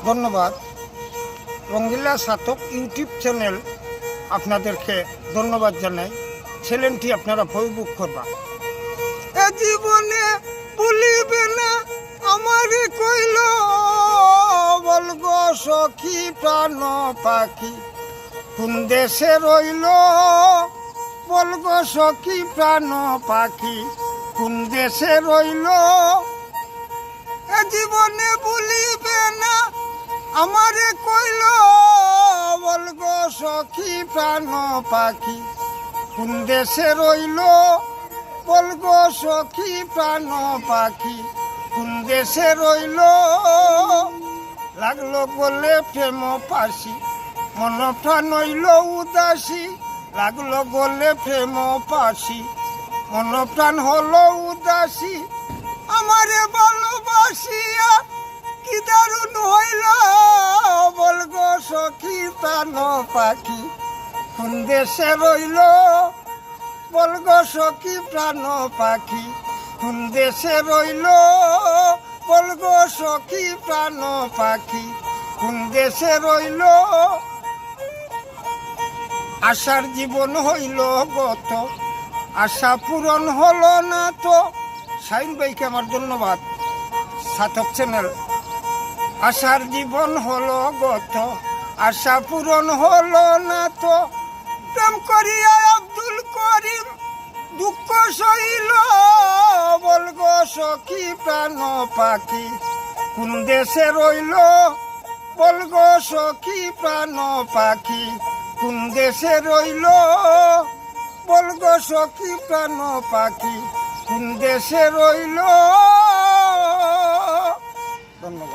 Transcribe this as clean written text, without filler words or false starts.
ধন্যবাদ। রঙ্গিলা সাধক YouTube channel আপনাদেরকে ধন্যবাদ জানাই। চ্যানেলটি আপনারা ফেসবুক করবা। এ জীবনে ভুলিবে না আমারে কইল বলগো সখী প্রাণ পাখি কোন দেশে রইল, বলগো সখী প্রাণ পাখি কোন দেশে রইল। এ জীবনে ভুলিবে না আমারে কইল বলগো সখী প্রাণ পাখি কোন দেশে রইল, বলগো সখী প্রাণ পাখি কোন দেশে রইল। লাগলো গলে প্রেম পাশি মন প্রাণ হইল উদাসী, লাগলো গলে প্রেম পাশি মন প্রাণ হলো উদাসী। আমারে ভালোবাসিয়া কি দারুণ হইল, বলগো সখী প্রাণ পাখি কোন দেশে রইল, বলগো সখী প্রাণ পাখি কোন দেশে রইল, বলগো সখী প্রাণ পাখি কোন দেশে রইল। আশার জীবন হইল গত, আশা পূরণ হলো না তো। শাহিন ভাইকে আমার ধন্যবাদ, সাধক চ্যানেল। আশার জীবন হলো গত, আশা পূরণ হলো না তো। প্রেম করিয়া আব্দুল করিম দুঃখ সইল, বলগো সখী প্রাণ পাখি কোন দেশে রইল, বলগো সখী প্রাণ পাখি কোন দেশে রইল, বলগো সখী প্রাণ পাখি কোন দেশে রইল। ধন্যবাদ।